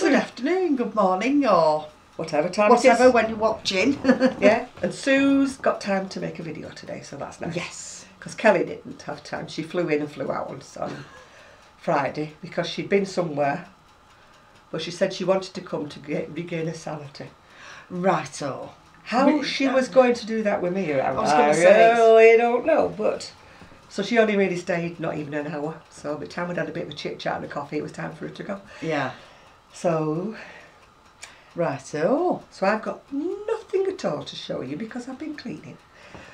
Good afternoon, good morning, or whatever time whatever when you're watching. Yeah, and Sue's got time to make a video today, so that's nice. Yes. Because Kelly didn't have time. She flew in and flew out on Friday because she'd been somewhere. But she said she wanted to come to regain her sanity. Righto. How she was going to do that with me, I was going to say. really don't know. But so she only really stayed not even an hour. So by the time we'd had a bit of a chit chat and a coffee, it was time for her to go. Yeah. So, righto. So I've got nothing at all to show you because I've been cleaning.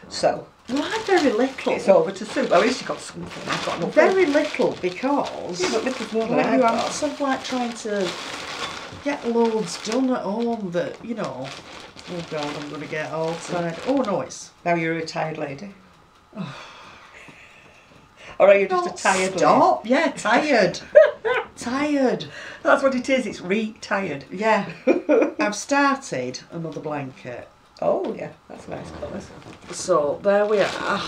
So, well, I very little. It's over to Sue. At least you got something. I've got nothing. Very little because yeah, but little's more than well, I've you got. are sort of like trying to get loads done at home that, you know, oh God, I'm going to get all tired. Oh no, it's... Now you're a tired lady. Or are you just a tired lady? Stop, yeah, tired. Tired. That's what it is, it's retired. Yeah. I've started another blanket. Oh yeah, that's nice colours. So there we are.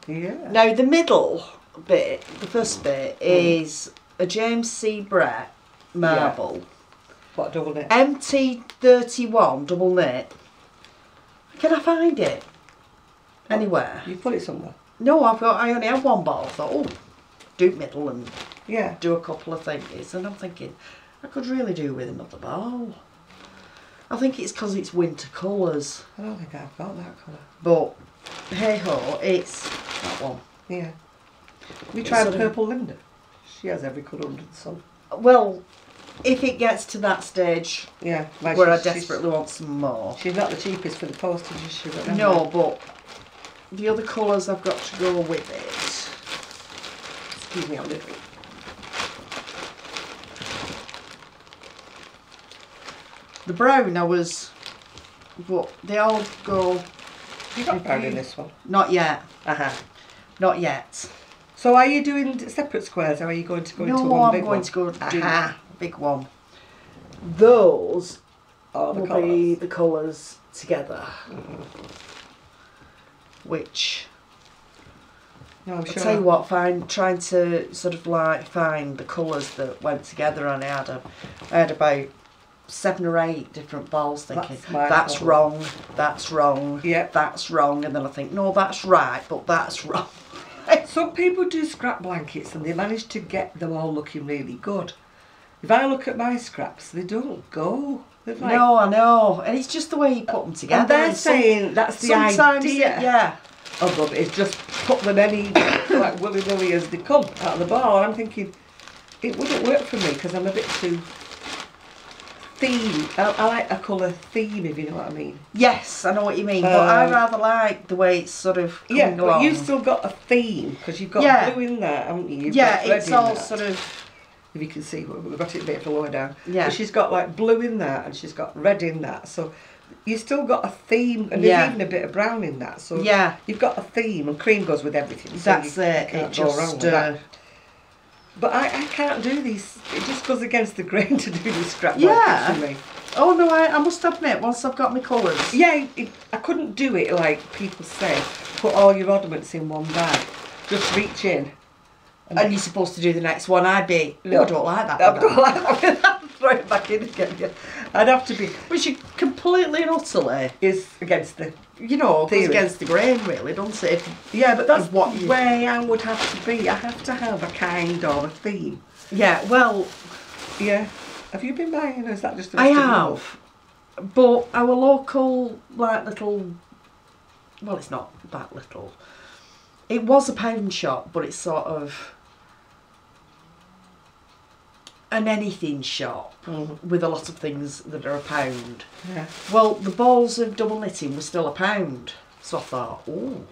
Yeah. Now the middle bit, the first bit, is a James C. Brett marble. Yeah. What, double knit? MT31 double knit. Can I find it? Anywhere? You put it somewhere? No, I only have one bottle. I thought, oh, do middle and do a couple of things. And I'm thinking, I could really do with another bottle. I think it's because it's winter colours. I don't think I've got that colour. But, hey ho, it's that one. Yeah. We tried Purple Linda. She has every colour under the sun. Well, if it gets to that stage where I desperately want some more. She's not the cheapest for the postage, is she? But no, but the other colours I've got to go with it. Excuse me, I'm little. The brown I was, but they all go. You got brown in this one? Not yet. Not yet. So are you doing separate squares or are you going to go into one big one? No, I'm going to go do a big one. Those will be the colours together. Which, no, I'll tell you what, trying to sort of like find the colours that went together, and I had about 7 or 8 different balls thinking, that's wrong, that's wrong, that's wrong, and then I think, no, that's right, but that's wrong. Some people do scrap blankets and they manage to get them all looking really good. If I look at my scraps, they don't go. Like, no, I know, and it's just the way you put them together. And they're saying that's the idea of them, is just put them any like willy-nilly as they come out of the ball. And I'm thinking, it wouldn't work for me because I'm a bit too theme. I like a colour theme, if you know what I mean. Yes, I know what you mean, but I rather like the way it's sort of coming along. But you've still got a theme because you've got blue in there, haven't you? You've got red it's in all that. sort of. If you can see, we've got it a bit lower down. Yeah. But she's got like blue in that and she's got red in that. So you've still got a theme, and there's even a bit of brown in that. So you've got a theme, and cream goes with everything. So that's it. Can't go wrong with that. But I can't do these. It just goes against the grain to do these scrap blankets for me. Oh no, I must admit, once I've got my colours. Yeah, I couldn't do it like people say. Put all your oddments in one bag. Just reach in. And you're supposed to do the next one. I'd be, no, I don't like that. I don't like that. Throw it back in again. I'd have to be. Which you completely and utterly is against the, you know, goes against the grain, really, doesn't it? Yeah, but that's what way I would have to be. I have to have a kind of a theme. Yeah, well. Yeah. Have you been buying, or is that just the I have. But our local, like, little. Well, it's not that little. It was a pound shop, but it's sort of an anything shop with a lot of things that are a pound. Yeah. Well, the balls of double knitting were still a pound, so I thought, oh,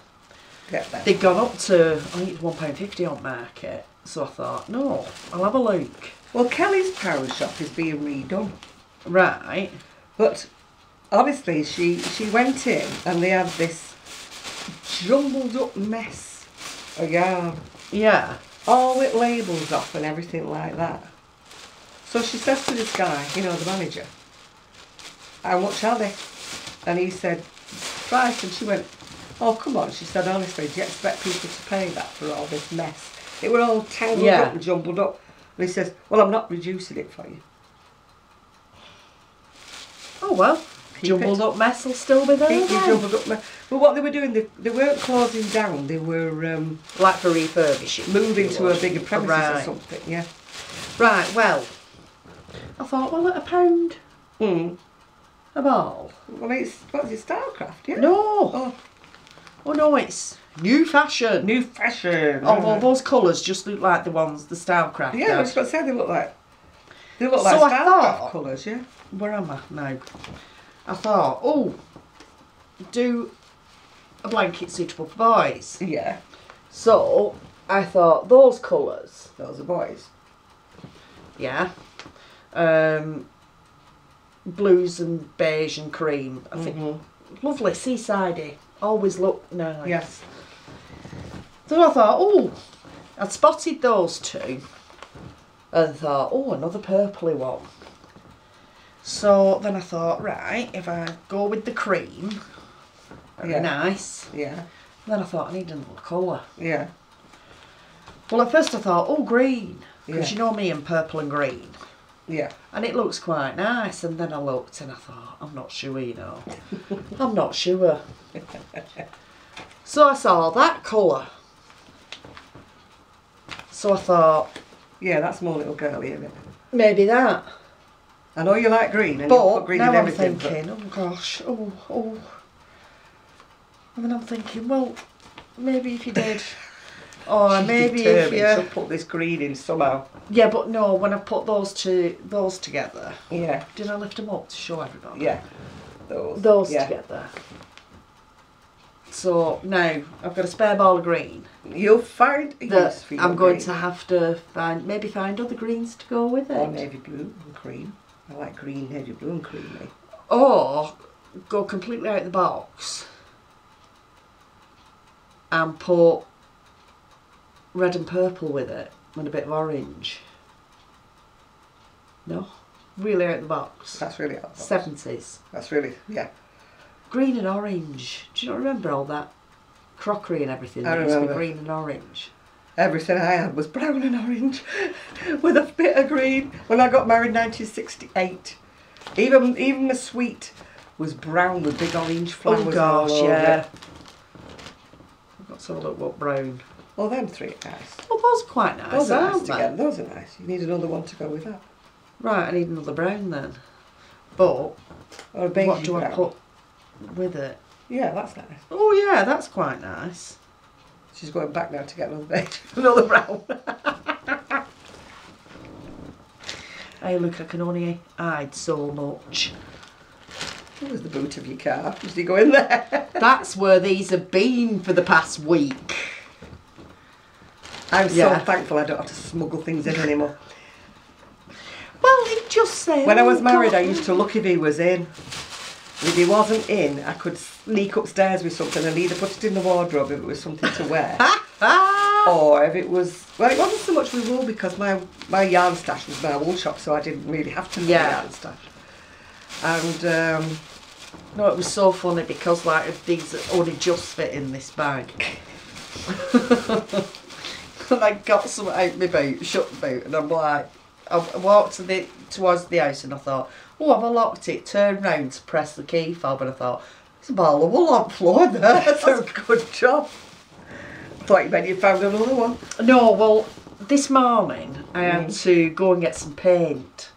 they'd gone up to, I think it's £1.50 on market. So I thought, no, I'll have a look. Well, Kelly's pound shop is being redone, right? But obviously, she went in and they had this jumbled up mess of yarn. Yeah. All with labels off and everything like that. So she says to this guy, you know, the manager, how much are they? And he said, price. And she went, oh, come on. She said, honestly, do you expect people to pay that for all this mess? It were all tangled up and jumbled up. And he says, well, I'm not reducing it for you. Oh well, jumbled up mess will still be there. Keep your jumbled up mess. Well, what they were doing, they weren't closing down. They were like for refurbishing, moving to a bigger premises or something. Yeah. Right. Well, I thought, well, at £1 a ball. Well, it's what's it, Starcraft? Yeah. No. Oh no, it's new fashion. New fashion. Oh well, those colours just look like the ones the Starcraft. Yeah, I was going to say they look like so Starcraft colours. Yeah. Where am I now? I thought, oh, do a blanket suitable for boys. Yeah. So I thought those colours. Those are boys. Yeah. Blues and beige and cream. I think lovely, seasidey. Always look nice. Yes. So I thought, oh, I'd spotted those two and thought, oh, another purpley one. So then I thought, right, if I go with the cream, very nice. Yeah. Then I thought, I need another colour. Yeah. Well, at first I thought, oh, green, because you know me and purple and green. Yeah. And it looks quite nice. And then I looked and I thought, I'm not sure, you know. I'm not sure. So I saw that colour. So I thought... Yeah, that's more little girly, isn't it? Maybe that. I know you like green, and you put green now in everything. I'm thinking, oh gosh, oh. And then I'm thinking, well, maybe if you did... Or maybe if you... to put this green in somehow. Yeah, but no, when I put those together... Yeah. Did I lift them up to show everybody? Yeah. Those together. So now I've got a spare ball of green. You'll find a use for your I'm going green. to have to find other greens to go with it. Or navy blue and cream. I like green, navy blue and creamy. Or go completely out of the box and put red and purple with it and a bit of orange. No? Really out of the box. That's really out of the box. 70s. That's really, yeah. Green and orange. Do you not remember all that crockery and everything? I That remember. used to be green and orange. Everything I had was brown and orange with a bit of green. When I got married in 1968, even the sweet was brown with big orange flowers all over it. I've got to look what brown. Well, them three are nice. Well, those are quite nice, Those are nice aren't they? together. Those are nice. You need another one to go with that. Right, I need another brown then. But Or a beige what do brown. I put with it? Yeah, that's nice. Oh yeah, that's quite nice. She's going back now to get another beige, another brown. Hey, look, I can only hide so much. Where's the boot of your car? Did you go in there? That's where these have been for the past week. I'm so thankful I don't have to smuggle things in anymore. Well, it just said... When I was married, I used to look if he was in. If he wasn't in, I could sneak upstairs with something and either put it in the wardrobe if it was something to wear. Or if it was... Well, it wasn't so much with wool because my yarn stash was my wool shop, so I didn't really have to have a yarn stash. And... No, it was so funny because like these only just fit in this bag. And I got some out my boot, shut the boot, and I'm like... I walked towards the house and I thought, oh, have I locked it? Turned round to press the key fob and I thought, there's a ball of wool on the floor there. That's a good job. Thought you maybe you found another one. No, well, this morning I had to go and get some paint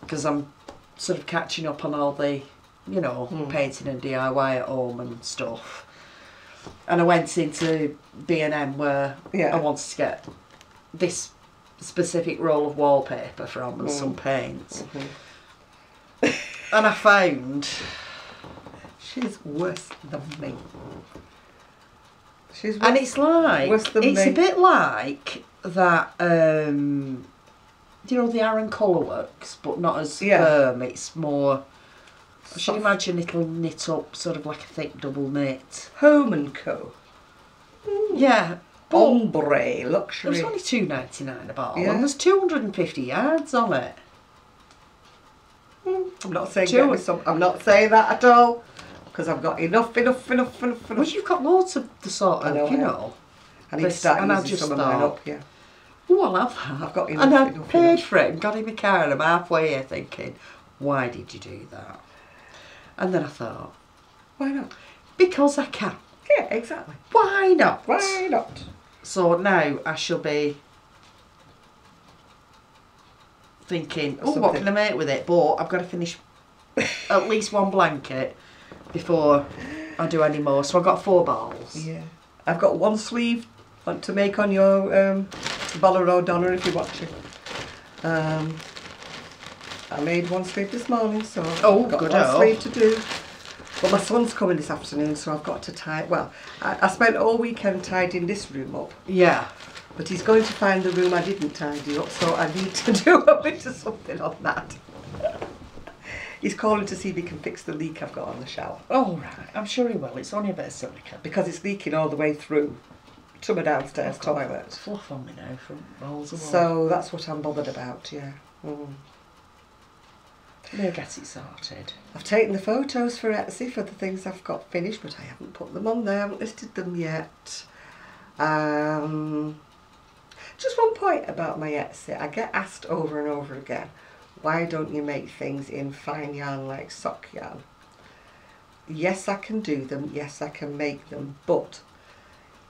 because I'm sort of catching up on all the, you know, painting and DIY at home and stuff. And I went into B&M where I wanted to get this specific roll of wallpaper from and some paint. And I found she's worse than me. She's worse, and it's like worse than it's me. a bit like that you know, the Aran Colourworks, but not as firm. It's more, I should imagine it'll knit up sort of like a thick double knit. Home & Co. Yeah. Ombre luxury. It was only $2.99 a bottle, and there's 250 yards on it. I'm not saying get me some. I'm not saying that at all, because I've got enough. Well, you've got loads of the sort of, you know. I need to start using some of mine up. Yeah. Oh, I'll have that. I've got enough. And I enough, paid enough. for it and got in my car and I'm halfway here thinking, why did you do that? And then I thought, why not? Because I can. Yeah, exactly. Why not? Why not? So now I shall be thinking, oh, what can I make with it? But I've got to finish at least one blanket before I do any more. So I've got 4 balls. Yeah. I've got one sleeve to make on your Bolero Donna if you're watching. I made one sleeve this morning, so I've got one sleeve to do. But my son's coming this afternoon, so I've got to tie... Well, I spent all weekend tidying this room up. Yeah. But he's going to find the room I didn't tidy up, so I need to do a bit of something on that. He's calling to see if he can fix the leak I've got on the shower. Oh, right. I'm sure he will. It's only a bit of silica. Because it's leaking all the way through to my downstairs toilet. It's fluff on me now from balls of water. So that's what I'm bothered about, yeah. We'll get it sorted. I've taken the photos for Etsy for the things I've got finished, but I haven't put them on there. I haven't listed them yet. Just one point about my Etsy. I get asked over and over again, why don't you make things in fine yarn like sock yarn? Yes, I can do them. Yes, I can make them. But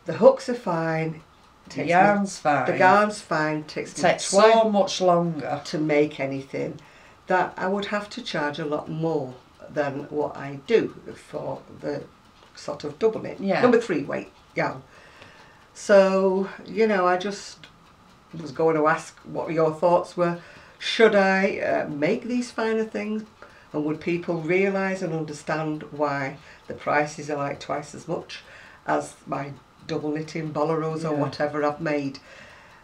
the hooks are fine. The yarn's fine. The yarn's fine. It takes so much longer to make anything that I would have to charge a lot more than what I do for the sort of double knit. Yeah. Number 3 weight yarn. So, you know, I just was going to ask what your thoughts were. Should I make these finer things? And would people realise and understand why the prices are like twice as much as my double knitting boleros or whatever I've made?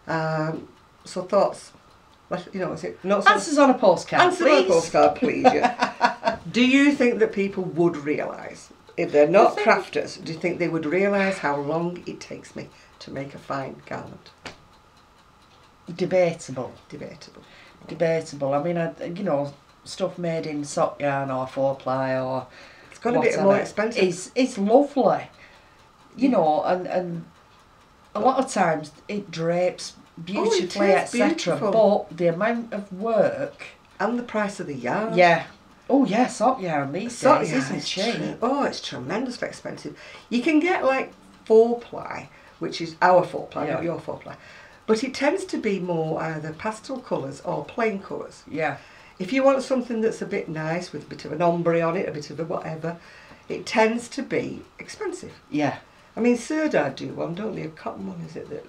So thoughts, you know, is it not so answers on a postcard, answers please. on a postcard, please. Yeah. Do you think that people would realise, if they're not crafters, do you think they would realise how long it takes me to make a fine garment? Debatable. Debatable. Debatable. I mean, you know, stuff made in sock yarn or 4-ply or it's got a bit more expensive. It's lovely, you know, and a lot of times it drapes beautifully, etc. But the amount of work and the price of the yarn. Yeah. Oh yeah, sock yarn these days isn't cheap. Oh, it's tremendously expensive. You can get like 4-ply, which is our 4-ply, not your 4-ply. But it tends to be more either pastel colours or plain colours. Yeah. If you want something that's a bit nice with a bit of an ombre on it, a bit of a whatever, it tends to be expensive. Yeah. I mean, Sirdar do one, don't they? A cotton one, is it, that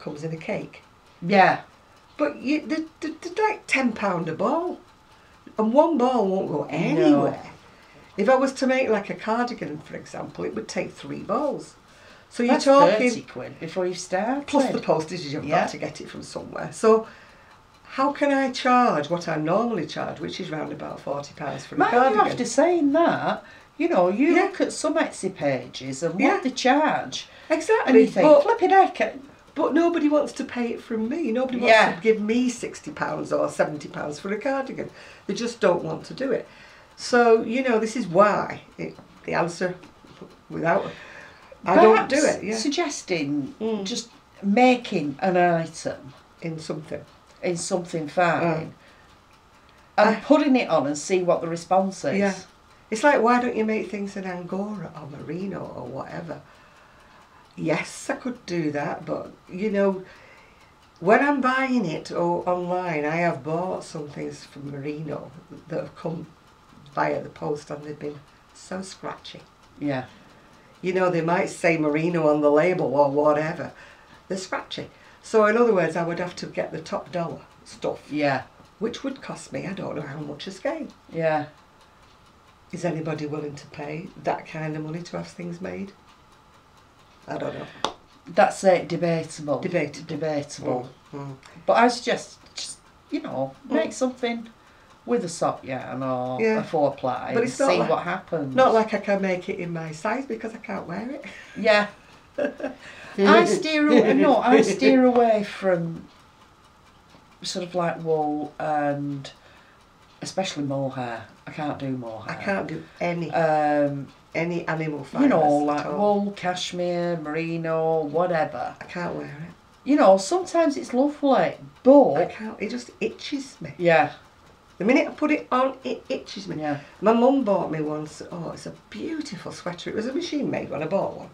comes in a cake? Yeah. But they're like £10 a ball. And one ball won't go anywhere. No. If I was to make like a cardigan, for example, it would take 3 balls. So you're talking £30 before you start. Plus the postage you've got to get it from somewhere. So how can I charge what I normally charge, which is round about £40 for a cardigan? After saying that, you know, you look at some Etsy pages and what they charge. Exactly. And you think, flipping heck. But nobody wants to pay it from me. Nobody wants to give me £60 or £70 for a cardigan. They just don't want to do it. So, you know, this is why the answer without... I don't do it. Yeah. Suggesting just making an item in something fine, and putting it on and see what the response is. Yeah, it's like, why don't you make things in Angora or Merino or whatever? Yes, I could do that, but you know, when I'm buying it or online, I have bought some things from Merino that have come via the post and they've been so scratchy. Yeah. You know, they might say Merino on the label or whatever. They're scratchy. So in other words, I would have to get the top dollar stuff. Yeah. Which would cost me, I don't know how much a skein. Yeah. Is anybody willing to pay that kind of money to have things made? I don't know. That's it, debatable. Debatable. But I suggest, just, you know, make something with a sock yarn or a 4-ply and see what happens. Not like I can make it in my size because I can't wear it. Yeah. I steer away from sort of like wool and especially mohair. I can't do mohair. I can't do any animal fibres. You know, like wool, cashmere, merino, whatever. I can't wear it. you know, sometimes it's lovely, but I can't. It just itches me. Yeah. The minute I put it on, it itches me. Yeah. My mum bought me once. Oh, it's a beautiful sweater. It was a machine made when I bought one,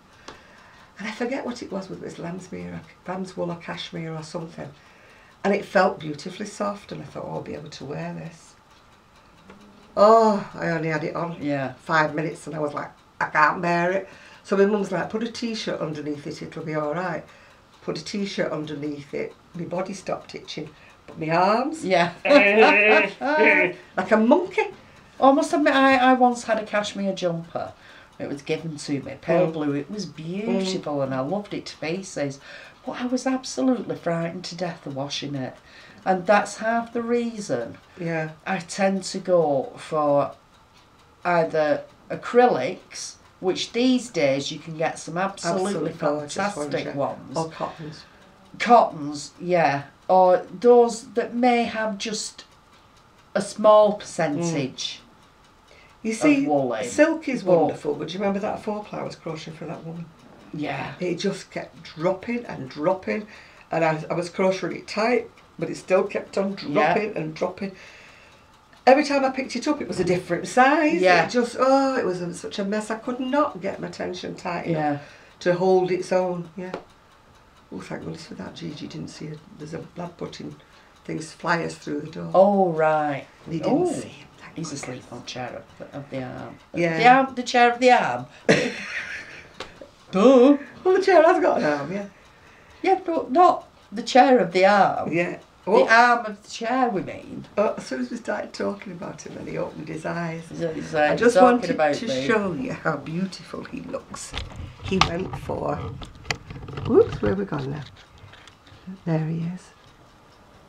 and I forget what it was. Whether it was lamb's wool or cashmere or something, and it felt beautifully soft. And I thought, oh, I'll be able to wear this. Oh, I only had it on 5 minutes, and I was like, I can't bear it. So my mum's like, put a t-shirt underneath it, it'll be all right. Put a t-shirt underneath it. My body stopped itching. But my arms, Yeah. like a monkey. I must admit, I once had a cashmere jumper. It was given to me, pale blue. It was beautiful and I loved it to pieces. But I was absolutely frightened to death of washing it. And that's half the reason I tend to go for either acrylics, which these days you can get some absolutely fantastic ones. Or cottons. Cottons, yeah. Or those that may have just a small percentage You see, of wool in. silk is wonderful, but do you remember that 4-ply I was crocheting for that woman? Yeah. It just kept dropping and dropping, and I was crocheting it tight, but it still kept on dropping and dropping. Every time I picked it up, it was a different size. Yeah. It just, it was such a mess. I could not get my tension tight enough to hold its own. Yeah. Oh, thank goodness for that. Gigi didn't see it. There's a lad putting things, flyers through the door. Oh, right. And he didn't see him. He's asleep on chair of the arm. Yeah. The chair of the arm. Duh. Well, the chair has got an arm, yeah. Yeah, but not the chair of the arm. Yeah. The arm of the chair, we mean. As soon as we started talking about him, and he opened his eyes. I just wanted to show you how beautiful he looks. He went for... Whoops, where have we gone now? There he is.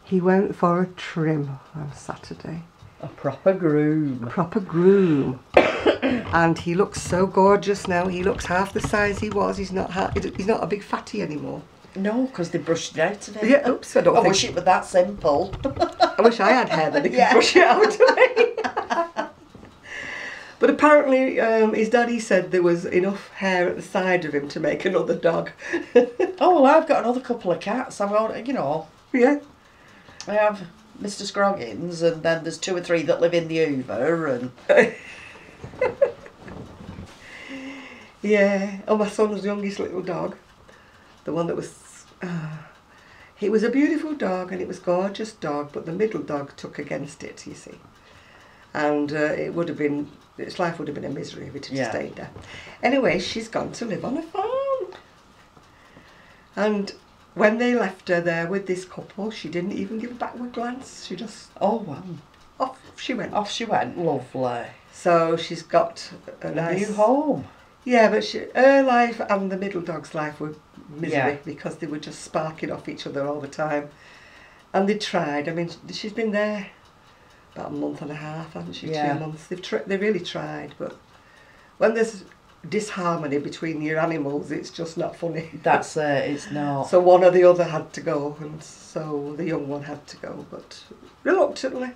He went for a trim on Saturday. A proper groom. A proper groom. And he looks so gorgeous now. He looks half the size he was. He's not a big fatty anymore. No, because they brushed it out of him. Yeah, oops, I wish it were that simple. I wish I had hair that they could brush it out of me. But apparently his daddy said there was enough hair at the side of him to make another dog. Oh, well, I've got another couple of cats. I've got, you know. Yeah. I have Mr. Scroggins, and then there's 2 or 3 that live in the Hoover, and... Yeah. Oh, my son's youngest little dog. The one that was... he was a beautiful dog, and it was a gorgeous dog, but the middle dog took against it, you see. And it would have been... Its life would have been a misery if it had stayed there. Anyway, she's gone to live on a farm. And when they left her there with this couple, she didn't even give a backward glance. She just... Oh, wow. Off she went. Off she went. Lovely. So she's got a nice... new home. Yeah, but her life and the middle dog's life were misery because they were just sparking off each other all the time. And they tried. I mean, she's been there about a month and a half, hasn't she? 2 months. They really tried, but when there's disharmony between your animals, it's just not funny. That's it. It's not. So one or the other had to go, and so the young one had to go, but reluctantly.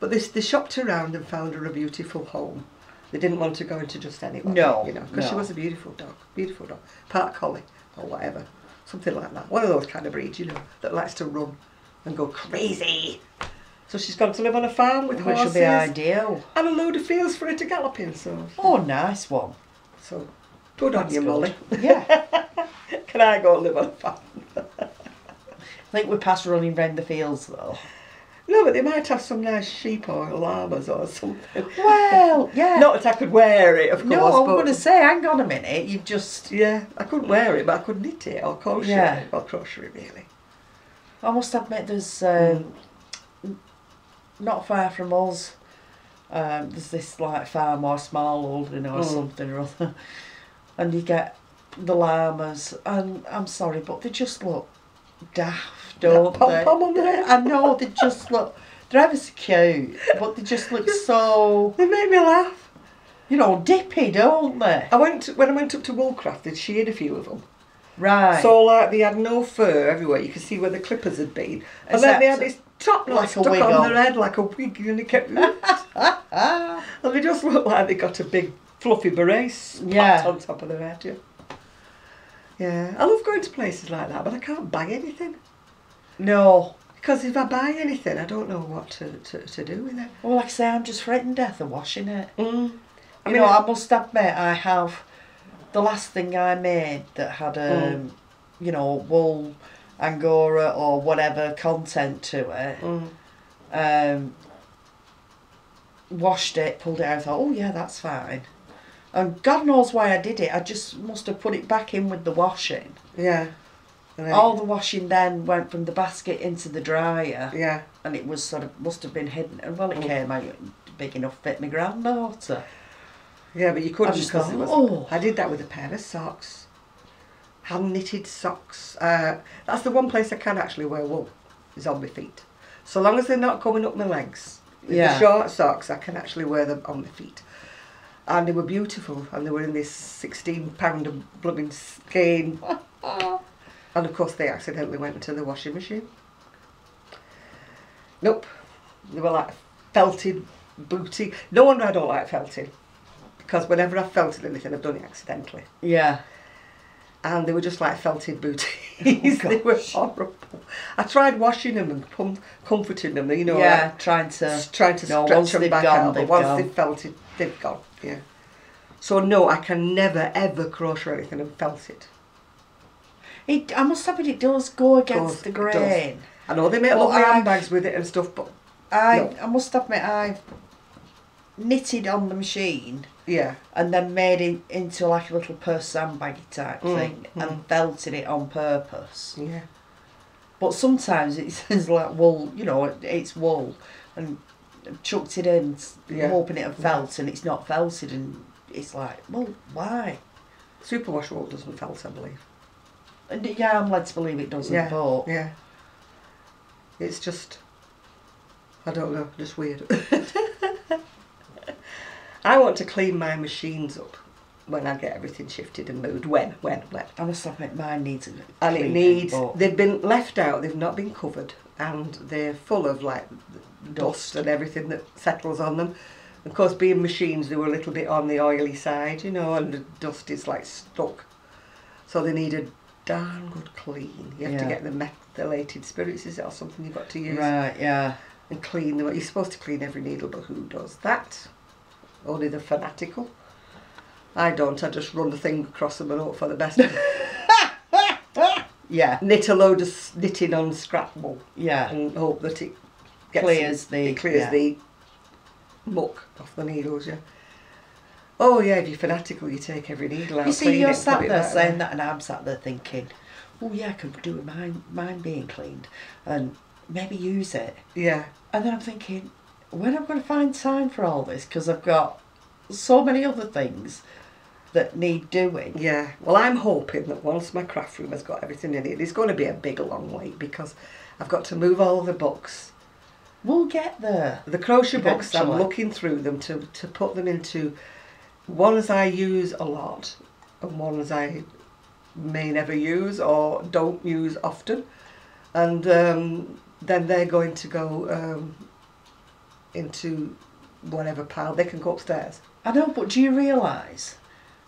But they shopped around and found her a beautiful home. They didn't want to go into just anyone. No, you know, because she was a beautiful dog, part collie or whatever, something like that. One of those kind of breeds, you know, that likes to run and go crazy. So she's gone to live on a farm with horses. Which will be ideal. And a load of fields for her to gallop in. So. Oh, nice one. So, good on you, Molly. Yeah. Can I go live on a farm? I think we're past running round the fields though. No, but they might have some nice sheep or llamas or something. Well, yeah. Not that I could wear it, of course. No, I'm going to say, hang on a minute, you just... Yeah, I couldn't wear it, but I could knit it or crochet it. Or crochet it, really. I must admit, there's... not far from us, there's this like farm or small holding or something or other, and you get the llamas, and I'm sorry, but they just look daft, don't they? Pom-pom on there. I know, they just look, they're ever so cute, but they just look so... They make me laugh. You know, dippy, don't they? When I went up to Woolcraft, they'd sheared a few of them. Right. So like they had no fur everywhere, you could see where the clippers had been. And then they had this top knot stuck on their head like a wig, and they kept... and they just looked like they got a big fluffy beret spot on top of their head, Yeah, I love going to places like that, but I can't buy anything. No. Because if I buy anything, I don't know what to do with it. Well, like I say, I'm just frightened death of washing it. Mm. I must admit, I have the last thing I made that had wool, angora or whatever content to it. Washed it, pulled it out, I thought, oh yeah, that's fine. And God knows why I did it. I just must have put it back in with the washing. Yeah. All the washing then went from the basket into the dryer. Yeah. And it was must have been hidden. And well, it came out big enough to fit my granddaughter. Yeah, but you couldn't because it was... I did that with a pair of socks. Hand knitted socks. That's the one place I can actually wear wool, is on my feet. So long as they're not coming up my legs. The short socks, I can actually wear them on my feet. And they were beautiful, and they were in this 16-pound of blooming skein. And of course they accidentally went into the washing machine. Nope. They were like felted booty. No wonder I don't like felting. Because whenever I've felted anything, I've done it accidentally. Yeah. And they were just like felted booties. They were horrible. I tried washing them and comforting them, you know. Yeah, like trying to stretch them back out. But once they've felted, they've gone. Yeah. So no, I can never ever crochet anything and felt it. I must admit, it does go against the grain. I know they make lovely handbags with it and stuff, but I must admit, I've knitted on the machine. Yeah. And then made it into like a little purse handbaggy type thing and felted it on purpose. Yeah. But sometimes it's like wool, it's wool, and I've chucked it in, hoping it'll felt, and it's not felted, and it's like, well, why? Superwash wool doesn't felt, I believe. And yeah, I'm led to believe it doesn't, but... Yeah. It's just, I don't know, just weird. I want to clean my machines up when I get everything shifted and moved. When? I must admit, mine needs a and it needs, they've been left out, they've not been covered, and they're full of like dust and everything that settles on them. Of course, being machines, they were a little bit on the oily side, and the dust is like stuck. So they need a darn good clean. You have to get the methylated spirits, is it, or something you've got to use? Right, yeah. And clean them. You're supposed to clean every needle, but who does that? Only the fanatical. I don't. I just run the thing across them and hope for the best. Yeah. Knit a load of knitting on scrap wool. Yeah. And hope that it clears the muck off the needles, yeah. Oh yeah, if you're fanatical, you take every needle out. You see, you're sat there saying that, and I'm sat there thinking, oh yeah, I could do with mine being cleaned, and maybe use it. Yeah. And then I'm thinking, when am I going to find time for all this? Because I've got so many other things that need doing. Yeah. Well, I'm hoping that once my craft room has got everything in it, it's going to be a big long wait, because I've got to move all the books. We'll get there. The crochet books, I'm looking through them to put them into ones I use a lot and ones I may never use or don't use often. And then they're going to go into whatever pile. They can go upstairs. I know, but do you realise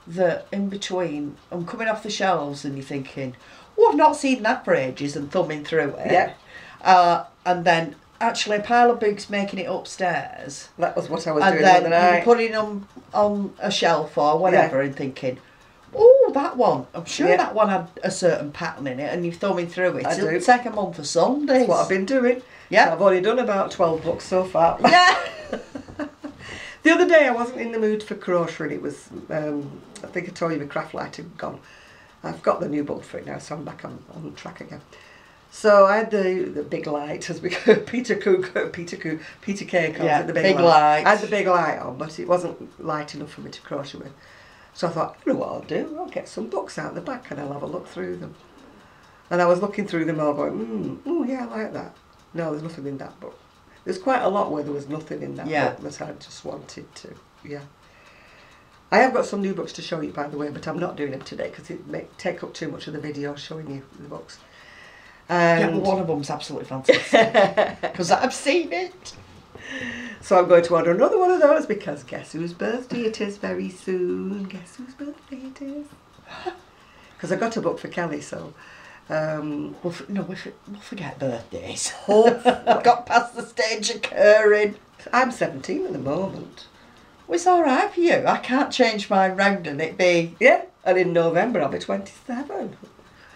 that in between, I'm coming off the shelves and you're thinking, oh, I've not seen that for ages, and thumbing through it. Yeah. And then actually a pile of books making it upstairs. That was what I was doing the other night. And then putting them on a shelf or whatever and thinking, oh, that one. I'm sure that one had a certain pattern in it, and you're thumbing through it. It'll take a month for Sundays. That's what I've been doing. Yeah. So I've only done about 12 books so far. Yeah. The other day I wasn't in the mood for crochet, and it was, I think I told you my craft light had gone. I've got the new book for it now, so I'm back on track again. So I had the big light, as we go, Peter K calls it the big light. I had the big light on, but it wasn't light enough for me to crochet with. So I thought, you know what I'll do? I'll get some books out the back and I'll have a look through them. And I was looking through them all going, oh yeah, I like that. No, there's nothing in that book. There's quite a lot where there was nothing in that book that I just wanted to, I have got some new books to show you, by the way, but I'm not doing them today because it may take up too much of the video showing you the books. Yeah, but one of them's absolutely fantastic because I've seen it. So I'm going to order another one of those because guess whose birthday it is very soon? Guess whose birthday it is? because I got a book for Kelly, so... we'll forget birthdays. We've got past the stage of occurring. I'm 17 at the moment. Well, it's all right for you. I can't change my round and it be... Yeah, and in November I'll be 27.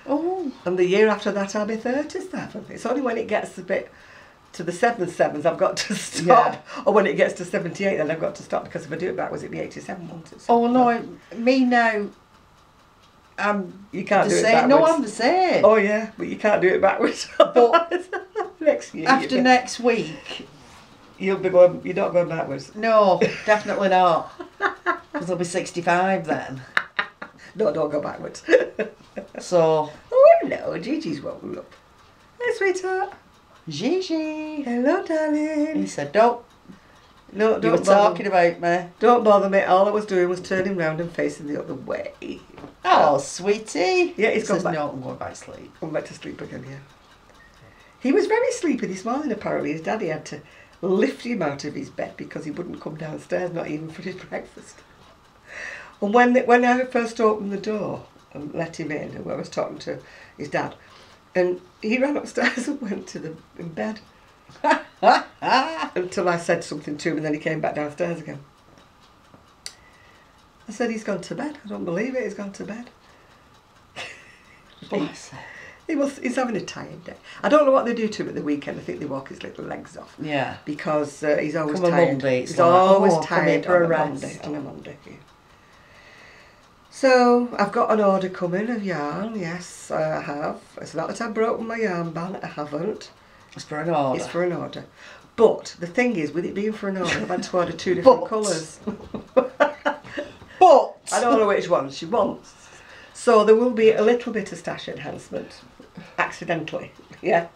Oh. And the year after that I'll be 37. It's only when it gets a bit to the 7/7s I've got to stop. Yeah. Or when it gets to 78 then I've got to stop, because if I do it backwards it'd be 87 won't it? Oh no, me now... you can't do it same. backwards. No, I'm the same. Oh yeah, but you can't do it backwards. But next year, after next week, you'll be going. You're not going backwards. No, definitely not. Because I'll be 65 then. No, don't go backwards. So. Oh no, Gigi's woken up. Hey, sweetheart. Gigi. Hello, darling. He said, don't. No, don't. You were talking about me. Don't bother me. All I was doing was turning round and facing the other way. Oh, sweetie. Yeah, he's gone back. No, I'm going back to sleep. Gone back to sleep again, yeah. He was very sleepy this morning, apparently. His daddy had to lift him out of his bed because he wouldn't come downstairs, not even for his breakfast. And when I first opened the door and let him in, and I was talking to his dad, and he ran upstairs and went to in bed. Until I said something to him, and then he came back downstairs again. I said, he's gone to bed. I don't believe it, he's gone to bed. Bless him. He's having a tired day. I don't know what they do to him at the weekend. I think they walk his little legs off. Yeah. Because he's always tired. Monday, he's always tired on a Monday. Yeah. So, I've got an order coming of yarn. Yes, I have. It's not that I've broken my yarn ban. I haven't. It's for an order. It's for an order. But the thing is, with it being for an order, I've had to order 2 different colours. But I don't know which one she wants. So there will be a little bit of stash enhancement. Accidentally. Yeah.